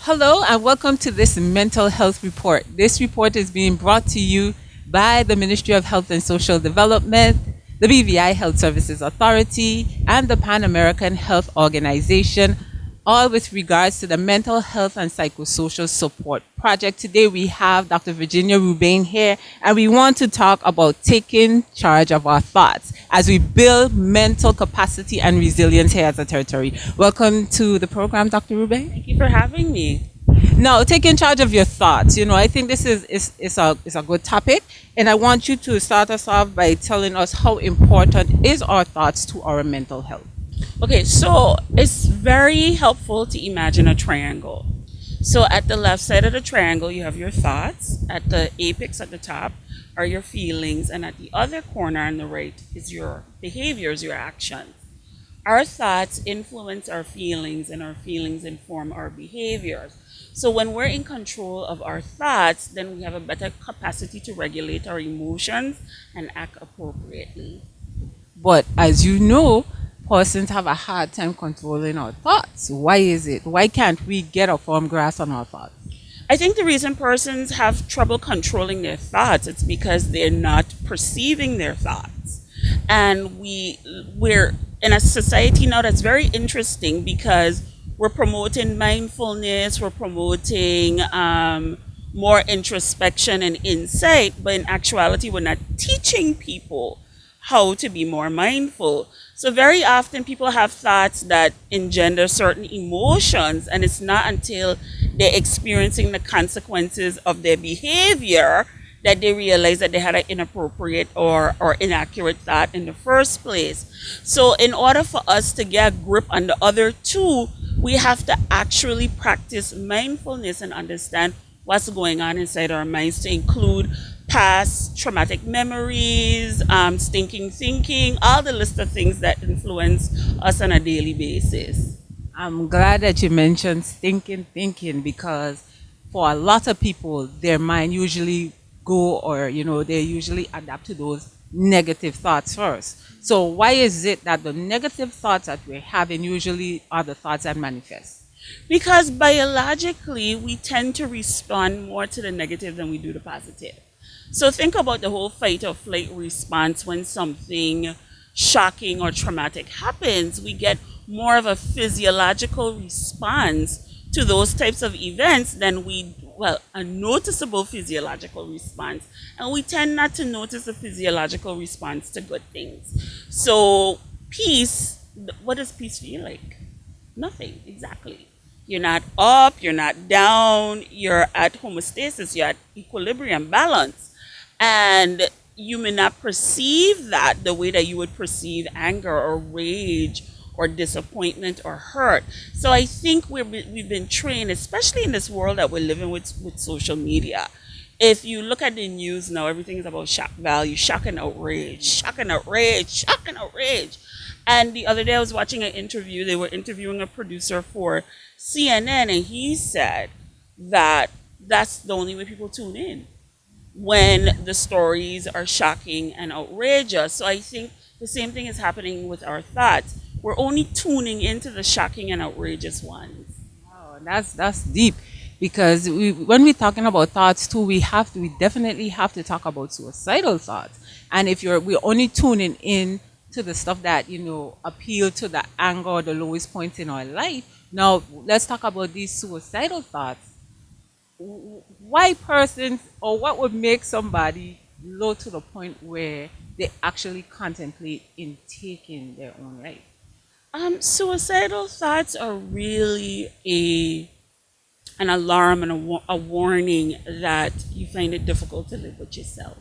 Hello and welcome to this mental health report. This report is being brought to you by the Ministry of Health and Social Development, the BVI Health Services Authority, and the Pan American Health Organization, all with regards to the mental health and psychosocial support project. Today we have Dr. Virginia Rubaine here, and we want to talk about taking charge of our thoughts as we build mental capacity and resilience here as a territory. Welcome to the program, Dr. Rubaine. Thank you for having me. Now, taking charge of your thoughts. I think this is a good topic, and I want you to start us off by telling us how important is our thoughts to our mental health. Okay, so it's very helpful to imagine a triangle. So at the left side of the triangle, you have your thoughts. At the apex at the top are your feelings, and at the other corner on the right is your behaviors, your actions. Our thoughts influence our feelings, and our feelings inform our behaviors. So when we're in control of our thoughts, then we have a better capacity to regulate our emotions and act appropriately. But as you know, persons have a hard time controlling our thoughts. Why is it? Why can't we get a firm grasp on our thoughts? I think the reason persons have trouble controlling their thoughts it's because they're not perceiving their thoughts. And we're in a society now that's very interesting because we're promoting mindfulness, we're promoting more introspection and insight, but in actuality, we're not teaching people how to be more mindful. So very often people have thoughts that engender certain emotions, and it's not until they're experiencing the consequences of their behavior that they realize that they had an inappropriate or inaccurate thought in the first place. So in order for us to get a grip on the other two, we have to actually practice mindfulness and understand what's going on inside our minds, to include past traumatic memories, stinking thinking, all the list of things that influence us on a daily basis. I'm glad that you mentioned thinking, because for a lot of people, their mind usually go or, they usually adapt to those negative thoughts first. So why is it that the negative thoughts that we're having usually are the thoughts that manifest? Because biologically, we tend to respond more to the negative than we do the positive. So think about the whole fight or flight response when something shocking or traumatic happens. We get more of a physiological response to those types of events than a noticeable physiological response. And we tend not to notice a physiological response to good things. So peace, what does peace feel like? Nothing, exactly. You're not up, you're not down, you're at homeostasis, you're at equilibrium, balance. And you may not perceive that the way that you would perceive anger or rage or disappointment or hurt. So I think we've been trained, especially in this world that we're living with social media. If you look at the news now, everything is about shock value, shock and outrage, shock and outrage, shock and outrage. And the other day I was watching an interview. They were interviewing a producer for CNN, and he said that that's the only way people tune in, when the stories are shocking and outrageous. So I think the same thing is happening with our thoughts. We're only tuning into the shocking and outrageous ones. Wow, that's deep. Because when we're talking about thoughts too, we definitely have to talk about suicidal thoughts. And if we're only tuning in to the stuff that appeal to the anger or the lowest point in our life. Now let's talk about these suicidal thoughts. Why persons, or what would make somebody low to the point where they actually contemplate in taking their own life? Suicidal thoughts are really an alarm and a warning that you find it difficult to live with yourself.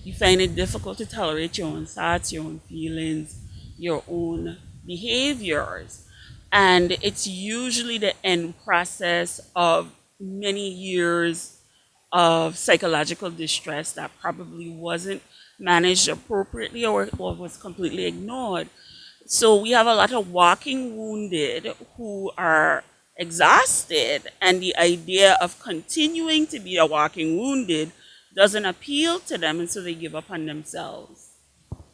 You find it difficult to tolerate your own thoughts, your own feelings, your own behaviors. And it's usually the end process of many years of psychological distress that probably wasn't managed appropriately or was completely ignored. So we have a lot of walking wounded who are exhausted, and the idea of continuing to be a walking wounded doesn't appeal to them, and so they give up on themselves.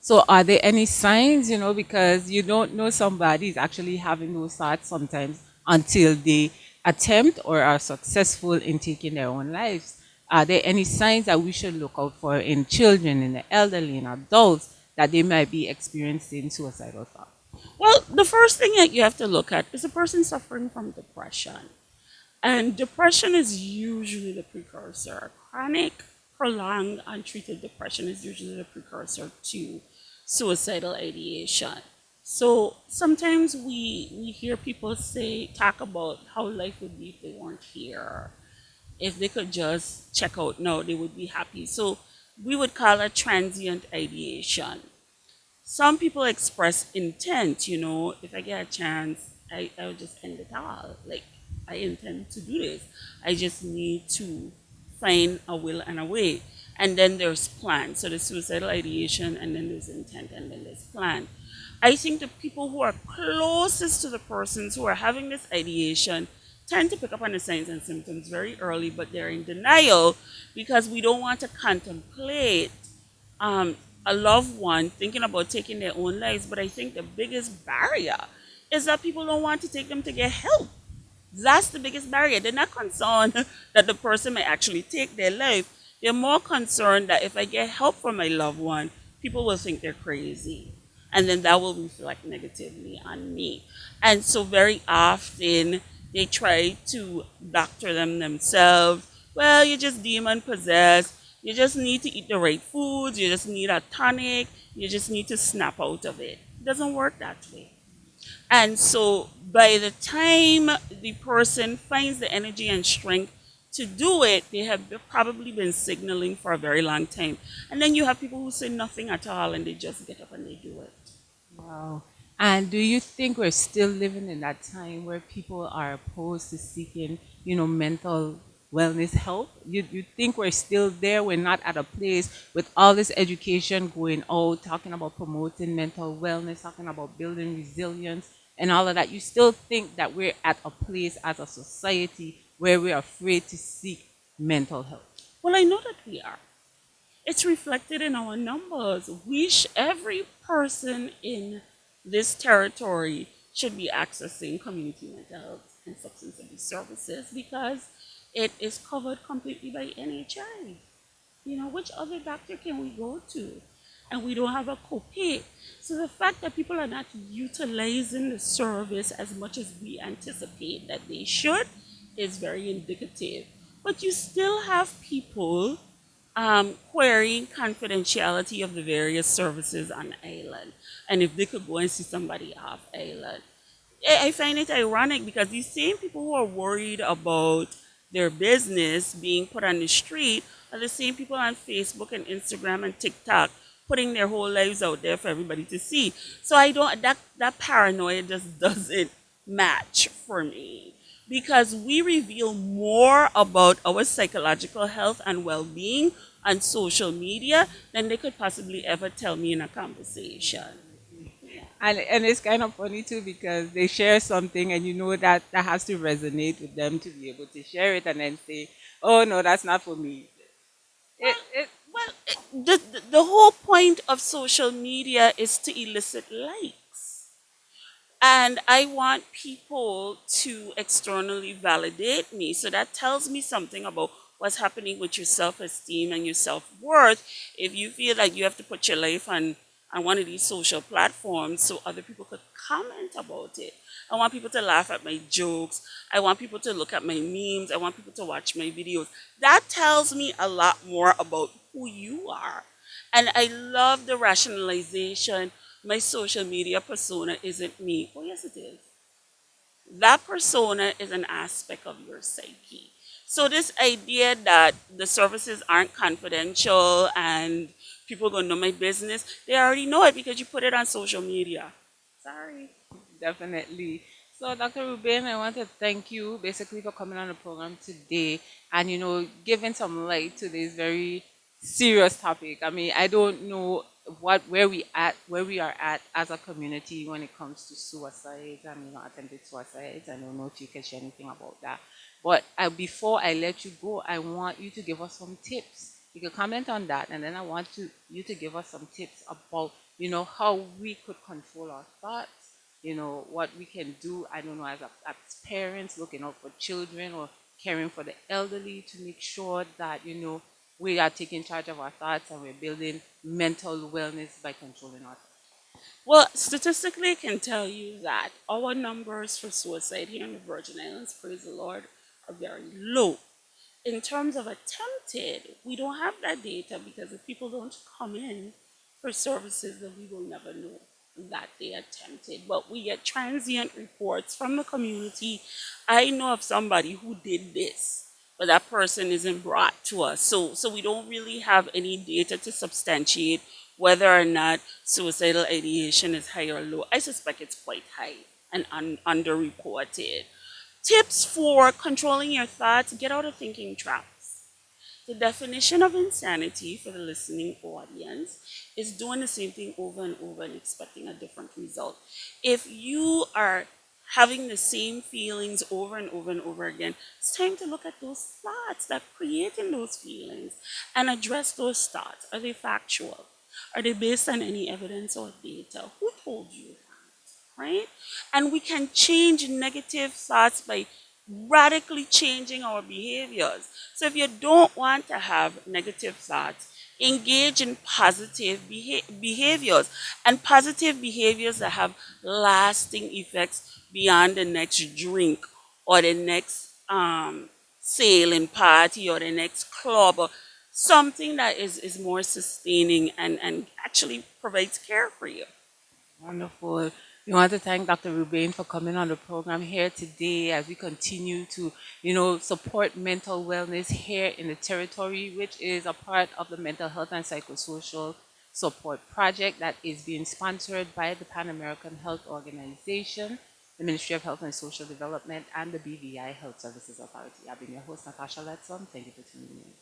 So are there any signs, because you don't know somebody is actually having those thoughts sometimes until they attempt or are successful in taking their own lives? Are there any signs that we should look out for in children, in the elderly, in adults that they might be experiencing suicidal thoughts? Well, the first thing that you have to look at is a person suffering from depression. And depression is usually the precursor. Chronic, prolonged, untreated depression is usually the precursor to suicidal ideation. So sometimes we hear people say, talk about how life would be if they weren't here. If they could just check out now, they would be happy. So we would call it transient ideation. Some people express intent, if I get a chance, I will just end it all. Like, I intend to do this. I just need to find a will and a way. And then there's plan. So there's suicidal ideation, and then there's intent, and then there's plan. I think the people who are closest to the persons who are having this ideation tend to pick up on the signs and symptoms very early, but they're in denial because we don't want to contemplate um, a loved one thinking about taking their own lives. But I think the biggest barrier is that people don't want to take them to get help. That's the biggest barrier. They're not concerned that the person may actually take their life. They're more concerned that if I get help from my loved one, people will think they're crazy. And then that will reflect negatively on me. And so very often they try to doctor them themselves. Well, you're just demon possessed. You just need to eat the right foods. You just need a tonic. You just need to snap out of it. It doesn't work that way. And so by the time the person finds the energy and strength to do it, they have probably been signaling for a very long time. And then you have people who say nothing at all and they just get up and they do it. Wow. And do you think we're still living in that time where people are opposed to seeking, mental wellness help? You think we're still there? We're not at a place with all this education going out, talking about promoting mental wellness, talking about building resilience and all of that. You still think that we're at a place as a society where we're afraid to seek mental health? Well, I know that we are. It's reflected in our numbers. Every person in this territory should be accessing community mental health and substance abuse services because it is covered completely by NHI. Which other doctor can we go to? And we don't have a copay. So the fact that people are not utilizing the service as much as we anticipate that they should is very indicative. But you still have people querying confidentiality of the various services on the island. And if they could go and see somebody off island. I find it ironic because these same people who are worried about their business being put on the street are the same people on Facebook and Instagram and TikTok putting their whole lives out there for everybody to see. So I don't that paranoia just doesn't match for me because we reveal more about our psychological health and well-being on social media than they could possibly ever tell me in a conversation. And it's kind of funny too because they share something and you know that that has to resonate with them to be able to share it and then say, "Oh no, that's not for me." Well, It the whole point of social media is to elicit likes. And I want people to externally validate me. So that tells me something about what's happening with your self esteem and your self worth. If you feel like you have to put your life on one of these social platforms so other people could comment about it. I want people to laugh at my jokes. I want people to look at my memes. I want people to watch my videos. That tells me a lot more about who you are. And I love the rationalization. My social media persona isn't me. Oh, yes, it is. That persona is an aspect of your psyche. So this idea that the services aren't confidential and people gonna know my business, they already know it because you put it on social media. Sorry. definitely. So, Dr. Rubaine, I want to thank you basically for coming on the program today and giving some light to this very serious topic. I mean, I don't know where we are at as a community when it comes to suicides and attempted suicides. I don't know if you can share anything about that. But before I let you go, I want you to give us some tips. You can comment on that, and then I want you to give us some tips about how we could control our thoughts, what we can do, I don't know, as parents, looking out for children or caring for the elderly to make sure that, we are taking charge of our thoughts and we're building mental wellness by controlling our thoughts. Well, statistically, I can tell you that our numbers for suicide here in the Virgin Islands, praise the Lord, are very low. In terms of attempted, we don't have that data because if people don't come in for services, then we will never know that they attempted. But we get transient reports from the community. I know of somebody who did this, but that person isn't brought to us. So we don't really have any data to substantiate whether or not suicidal ideation is high or low. I suspect it's quite high and underreported. Tips for controlling your thoughts: get out of thinking traps. The definition of insanity for the listening audience is doing the same thing over and over and expecting a different result. If you are having the same feelings over and over and over again, it's time to look at those thoughts that are creating those feelings and address those thoughts. Are they factual? Are they based on any evidence or data? Who told you? Right? And we can change negative thoughts by radically changing our behaviors. So if you don't want to have negative thoughts, engage in positive behaviors and positive behaviors that have lasting effects beyond the next drink or the next sailing party or the next club, or something that is more sustaining and actually provides care for you. Wonderful. We want to thank Dr. Rubaine for coming on the program here today as we continue to, support mental wellness here in the territory, which is a part of the Mental Health and Psychosocial Support Project that is being sponsored by the Pan American Health Organization, the Ministry of Health and Social Development, and the BVI Health Services Authority. I've been your host, Natasha Letson. Thank you for tuning in.